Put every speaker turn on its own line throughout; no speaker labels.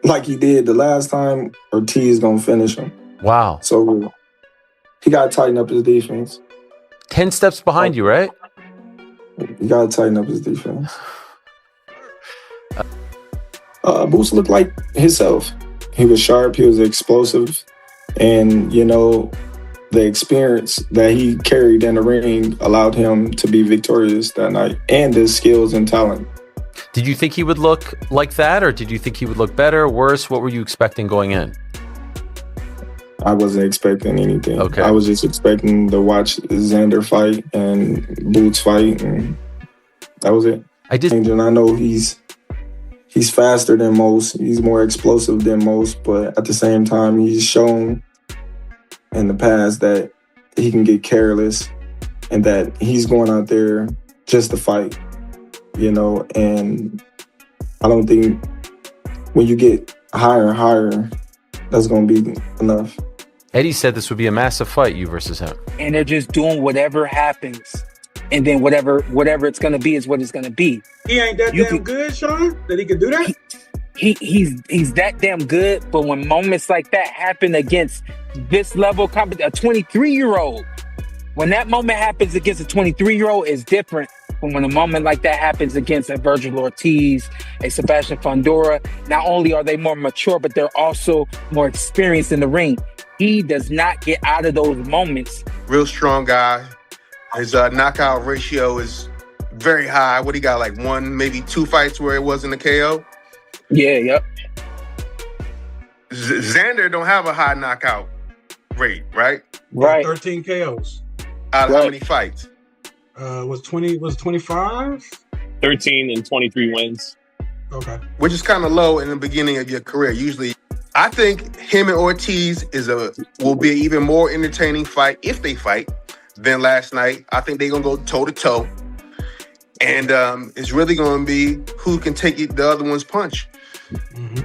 like he did the last time, Ortiz gonna finish him.
Wow.
So he gotta tighten up his defense.
10 steps behind you, right?
He gotta tighten up his defense. Boots looked like himself. He was sharp, he was explosive, and, you know, the experience that he carried in the ring allowed him to be victorious that night, and his skills and talent.
Did you think he would look like that, or did you think he would look better, worse? What were you expecting going in?
I wasn't expecting anything.
Okay.
I was just expecting to watch Xander fight and Boots fight, and that was it. And I know he's faster than most. He's more explosive than most, but at the same time, he's shown in the past that he can get careless and that he's going out there just to fight, you know, and I don't think when you get higher and higher, that's going to be enough.
Eddie said this would be a massive fight, you versus him.
And they're just doing whatever happens. And then whatever it's going to be is what it's going to be.
He ain't that damn good, Sean, that he could do that?
He's that damn good, but when moments like that happen against this level, a 23-year-old, when that moment happens against a 23-year-old, is different from when a moment like that happens against a Virgil Ortiz, a Sebastian Fundora. Not only are they more mature, but they're also more experienced in the ring. He does not get out of those moments.
Real strong guy. His knockout ratio is very high. What he got, like one, maybe two fights where it wasn't a KO?
Yeah, yep.
Xander don't have a high knockout rate, right?
Right.
13 KOs.
Out of how many fights?
Was 25?
13 and 23 wins.
Okay.
Which is kind of low in the beginning of your career. Usually, I think him and Ortiz will be an even more entertaining fight if they fight than last night. I think they're going to go toe-to-toe. And it's really going to be who can take the other one's punch.
Mm-hmm.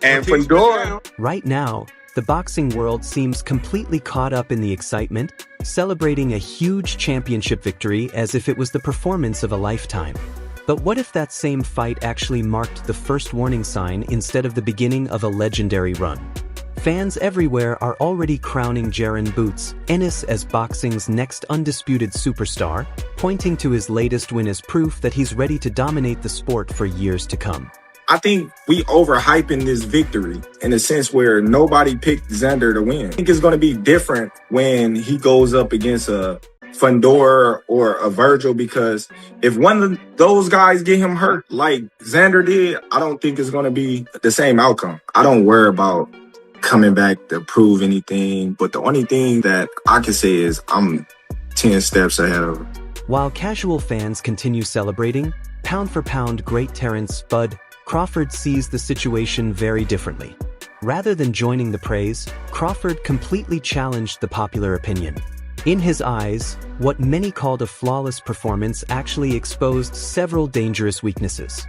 And Fundora...
Right now, the boxing world seems completely caught up in the excitement, celebrating a huge championship victory as if it was the performance of a lifetime. But what if that same fight actually marked the first warning sign instead of the beginning of a legendary run? Fans everywhere are already crowning Jaron Boots Ennis as boxing's next undisputed superstar, pointing to his latest win as proof that he's ready to dominate the sport for years to come.
I think we overhyping this victory in a sense where nobody picked Xander to win. I think it's going to be different when he goes up against a Fundora or a Virgil, because if one of those guys get him hurt like Xander did, I don't think it's going to be the same outcome. I don't worry about coming back to prove anything, but the only thing that I can say is I'm 10 steps ahead of him.
While casual fans continue celebrating, pound for pound great Terence "Bud" Crawford sees the situation very differently. Rather than joining the praise, Crawford completely challenged the popular opinion. In his eyes, what many called a flawless performance actually exposed several dangerous weaknesses.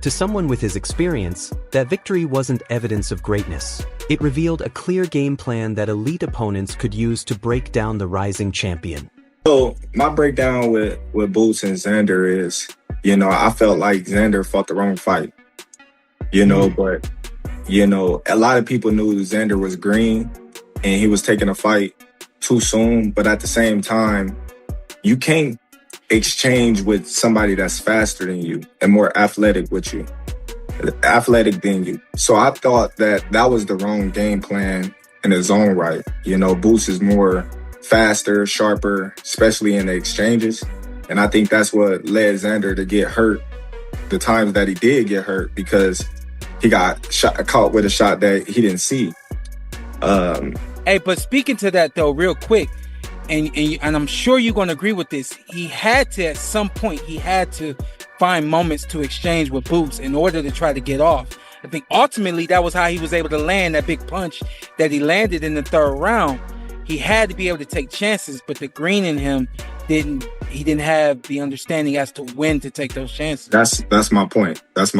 To someone with his experience, that victory wasn't evidence of greatness. It revealed a clear game plan that elite opponents could use to break down the rising champion.
So my breakdown with Boots and Xander is, I felt like Xander fought the wrong fight. But, a lot of people knew Xander was green and he was taking a fight too soon. But at the same time, you can't exchange with somebody that's faster than you and more athletic than you. So I thought that was the wrong game plan in his own right. Boots is more faster, sharper, especially in the exchanges. And I think that's what led Xander to get hurt the times that he did get hurt, because he got caught with a shot that he didn't see.
Hey, but speaking to that though, real quick, and I'm sure you're going to agree with this, he had to, at some point, find moments to exchange with Boots in order to try to get off. I think ultimately that was how he was able to land that big punch that he landed in the third round. He had to be able to take chances, but the green in him didn't have the understanding as to when to take those chances.
That's my point. That's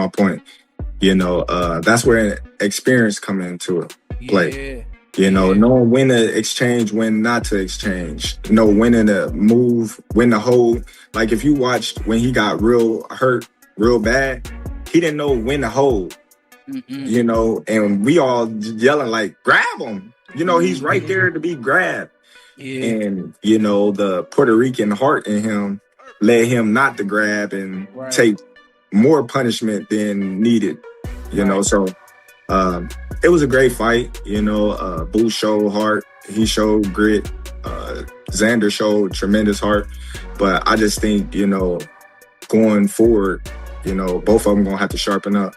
where experience come into play.
Yeah.
Knowing when to exchange, when not to exchange. When to move, when to hold. Like if you watched when he got real hurt, real bad, he didn't know when to hold. you know, and we all yelling like, grab him. You know, he's right there to be grabbed. Yeah. And, you know, the Puerto Rican heart in him led him not to grab and take more punishment than needed, you know. So it was a great fight, you know. Boots showed heart. He showed grit. Xander showed tremendous heart. But I just think, you know, going forward, you know, both of them going to have to sharpen up.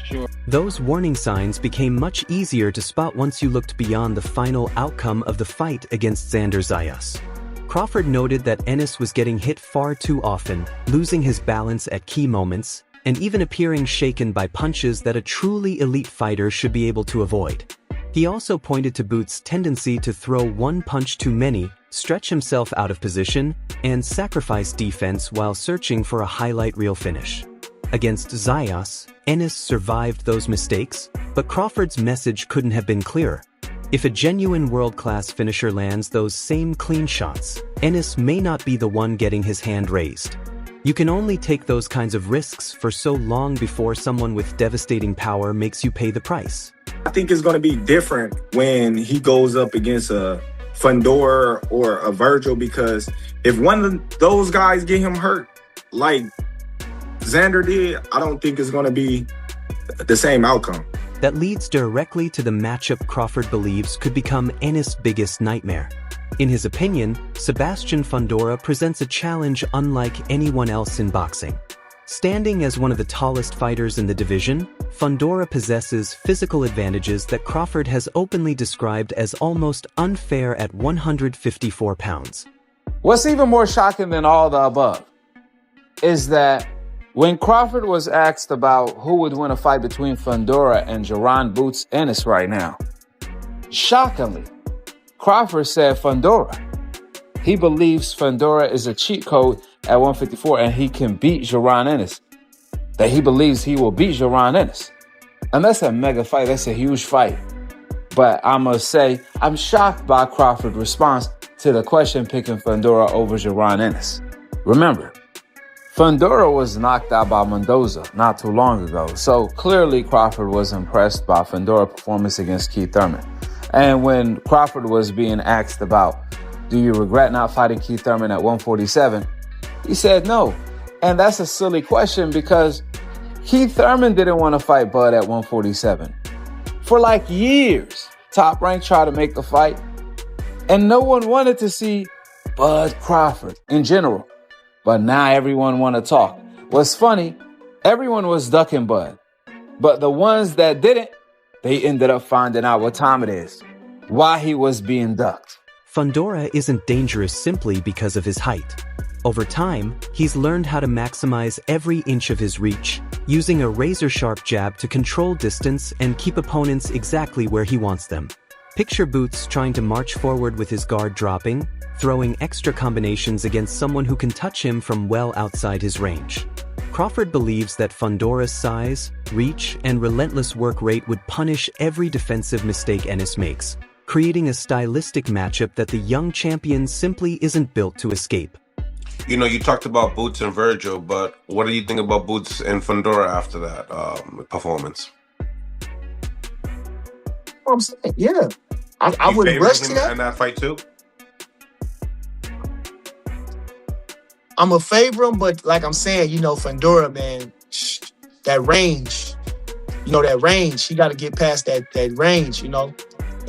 Sure. Those warning signs became much easier to spot once you looked beyond the final outcome of the fight against Xander Zayas. Crawford noted that Ennis was getting hit far too often, losing his balance at key moments, and even appearing shaken by punches that a truly elite fighter should be able to avoid. He also pointed to Boots' tendency to throw one punch too many, stretch himself out of position, and sacrifice defense while searching for a highlight reel finish. Against Zayas, Ennis survived those mistakes, but Crawford's message couldn't have been clearer. If a genuine world-class finisher lands those same clean shots, Ennis may not be the one getting his hand raised. You can only take those kinds of risks for so long before someone with devastating power makes you pay the price.
I think it's going to be different when he goes up against a Fundora or a Virgil, because if one of those guys get him hurt, like Xander did, I don't think it's going to be the same outcome.
That leads directly to the matchup Crawford believes could become Ennis' biggest nightmare. In his opinion, Sebastian Fundora presents a challenge unlike anyone else in boxing. Standing as one of the tallest fighters in the division, Fundora possesses physical advantages that Crawford has openly described as almost unfair at 154 pounds.
What's even more shocking than all the above is that when Crawford was asked about who would win a fight between Fundora and Jaron Boots Ennis right now, shockingly, Crawford said Fundora. He believes Fundora is a cheat code at 154 and he can beat Jaron Ennis. That he believes he will beat Jaron Ennis. And that's a mega fight. That's a huge fight. But I must say, I'm shocked by Crawford's response to the question picking Fundora over Jaron Ennis. Remember, Fundora was knocked out by Mendoza not too long ago. So clearly Crawford was impressed by Fundora's performance against Keith Thurman. And when Crawford was being asked about, do you regret not fighting Keith Thurman at 147? He said no. And that's a silly question because Keith Thurman didn't want to fight Bud at 147. For like years, Top Rank tried to make the fight, and no one wanted to see Bud Crawford in general. But now everyone want to talk. What's funny, everyone was ducking Bud. But the ones that didn't, they ended up finding out what time it is, why he was being ducked.
Fundora isn't dangerous simply because of his height. Over time, he's learned how to maximize every inch of his reach, using a razor-sharp jab to control distance and keep opponents exactly where he wants them. Picture Boots trying to march forward with his guard dropping, throwing extra combinations against someone who can touch him from well outside his range. Crawford believes that Fundora's size, reach, and relentless work rate would punish every defensive mistake Ennis makes, creating a stylistic matchup that the young champion simply isn't built to escape.
You know, you talked about Boots and Virgil, but what do you think about Boots and Fundora after that performance?
I'm saying, yeah. I wouldn't rush to that.
In that fight too?
I'm a favor him, but like I'm saying, you know, Fundora, man, that range, he got to get past that range, you know,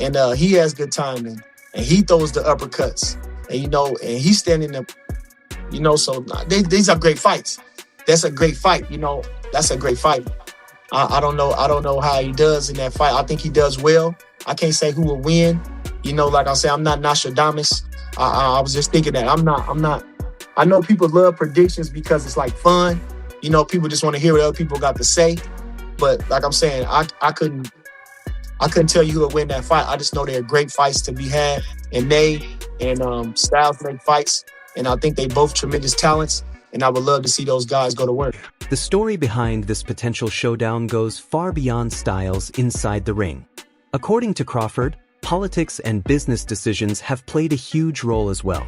and he has good timing, and he throws the uppercuts, and you know, and he's standing up, you know, so these are great fights. That's a great fight, you know, that's a great fight. I don't know how he does in that fight. I think he does well. I can't say who will win, you know, like I said, I'm not Nostradamus. I was just thinking that I'm not. I know people love predictions because it's like fun. You know, people just want to hear what other people got to say. But like I'm saying, I couldn't tell you who would win that fight. I just know they're great fights to be had. And they and Styles make fights. And I think they both tremendous talents. And I would love to see those guys go to work.
The story behind this potential showdown goes far beyond Styles inside the ring. According to Crawford, politics and business decisions have played a huge role as well.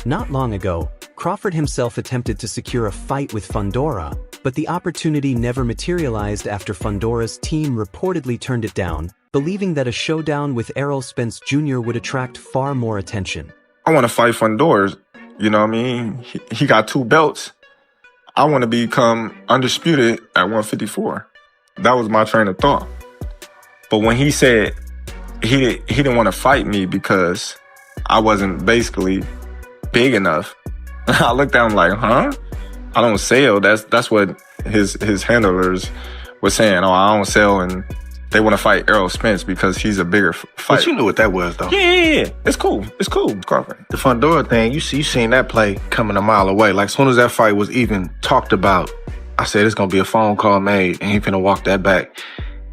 Not long ago, Crawford himself attempted to secure a fight with Fundora, but the opportunity never materialized after Fundora's team reportedly turned it down, believing that a showdown with Errol Spence Jr. would attract far more attention.
I want to fight Fundora. You know what I mean? He got 2 belts. I want to become undisputed at 154. That was my train of thought. But when he said he didn't want to fight me because I wasn't basically big enough, I looked at him like, huh? I don't sell. That's what his handlers were saying. Oh, I don't sell, and they want to fight Errol Spence because he's a bigger fighter.
But you knew what that was, though.
Yeah. It's cool. It's cool, Crawford.
The Fundora thing, you seen that play coming a mile away. Like, as soon as that fight was even talked about, I said it's going to be a phone call made, and he finna walk that back.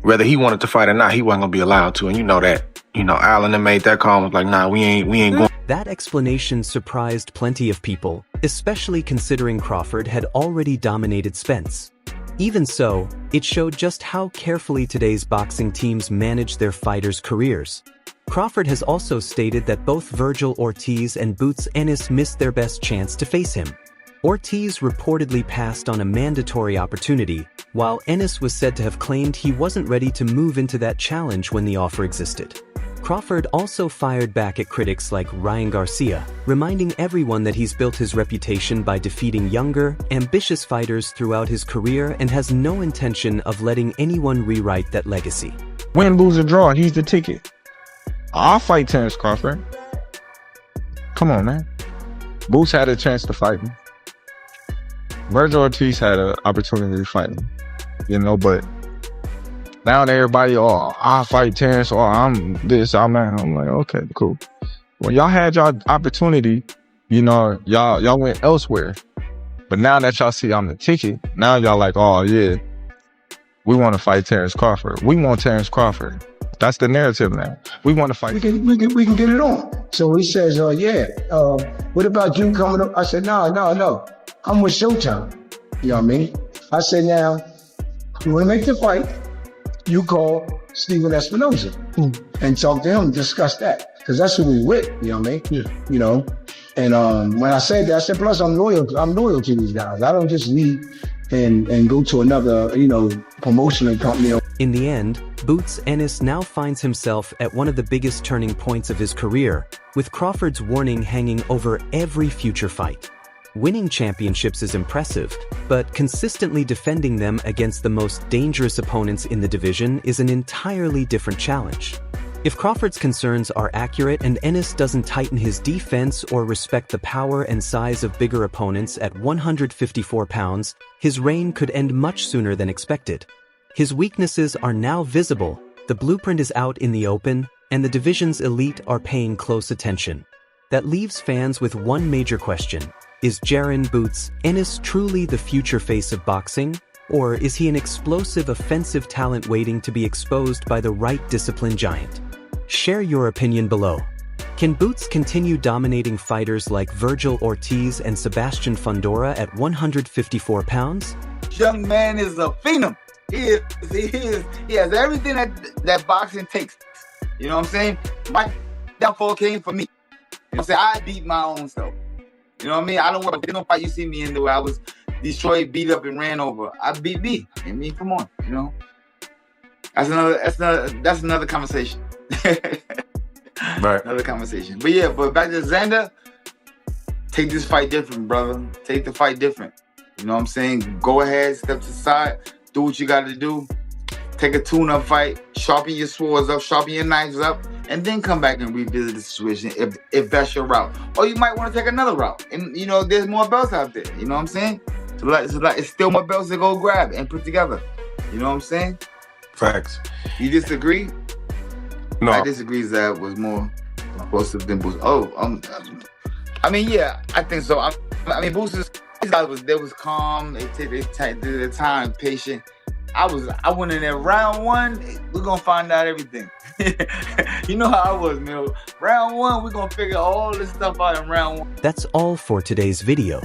Whether he wanted to fight or not, he wasn't going to be allowed to, and you know that. You know, Allen then made that call and was like, nah, we ain't going.
That explanation surprised plenty of people, especially considering Crawford had already dominated Spence. Even so, it showed just how carefully today's boxing teams manage their fighters' careers. Crawford has also stated that both Virgil Ortiz and Boots Ennis missed their best chance to face him. Ortiz reportedly passed on a mandatory opportunity, while Ennis was said to have claimed he wasn't ready to move into that challenge when the offer existed. Crawford also fired back at critics like Ryan Garcia, reminding everyone that he's built his reputation by defeating younger, ambitious fighters throughout his career and has no intention of letting anyone rewrite that legacy.
Win, lose, or draw, he's the ticket. I'll fight Terence Crawford. Come on, man. Boots had a chance to fight him. Virgil Ortiz had an opportunity to fight him, you know, but now everybody, oh, I'll fight Terence, or I'm this, I'm that. I'm like, okay, cool. When y'all had y'all opportunity, you know, y'all went elsewhere. But now that y'all see I'm the ticket, now y'all like, oh yeah, we want to fight Terence Crawford. We want Terence Crawford. That's the narrative now. We want to fight.
We can get it on. So he says, what about you coming up? I said, no. I'm with Showtime. You know what I mean? I said, now, you want to make the fight, you call Steven Espinoza and talk to him, discuss that. Because that's who we with, you know what I mean? Yeah. You know? And when I said that, I said, plus I'm loyal to these guys. I don't just leave and go to another, promotional company.
In the end, Boots Ennis now finds himself at one of the biggest turning points of his career, with Crawford's warning hanging over every future fight. Winning championships is impressive, but consistently defending them against the most dangerous opponents in the division is an entirely different challenge. If Crawford's concerns are accurate and Ennis doesn't tighten his defense or respect the power and size of bigger opponents at 154 pounds, his reign could end much sooner than expected. His weaknesses are now visible, the blueprint is out in the open, and the division's elite are paying close attention. That leaves fans with one major question. Is Jaron Boots Ennis truly the future face of boxing? Or is he an explosive offensive talent waiting to be exposed by the right disciplined giant? Share your opinion below. Can Boots continue dominating fighters like Virgil Ortiz and Sebastian Fundora at 154 pounds?
Young man is a phenom. He has everything that boxing takes. You know what I'm saying? My downfall came for me. You know what I'm saying? I beat my own self. You know what I mean? I don't want to fight you see me in the way I was destroyed, beat up, and ran over. I beat me. I mean, come on, That's another conversation.
Right.
Another conversation. But yeah, back to Xander. Take this fight different, brother. Take the fight different. You know what I'm saying? Go ahead, step to the side, do what you got to do. Take a tune-up fight, sharpen your swords up, sharpen your knives up, and then come back and revisit the situation if that's your route. Or you might want to take another route. And, there's more belts out there. You know what I'm saying? So it's still more belts to go grab and put together. You know what I'm saying?
Facts.
You disagree?
No.
I disagree that was more explosive than Boots. Yeah, I think so. Boots, they was calm. They took their time, patient. I went in there round one. We're gonna find out everything. You know how I was, man. Round one, we're gonna figure all this stuff out in round one.
That's all for today's video.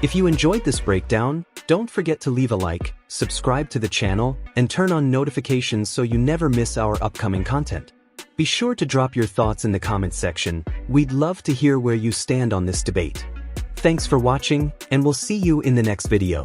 If you enjoyed this breakdown, don't forget to leave a like, subscribe to the channel, and turn on notifications so you never miss our upcoming content. Be sure to drop your thoughts in the comments section. We'd love to hear where you stand on this debate. Thanks for watching, and we'll see you in the next video.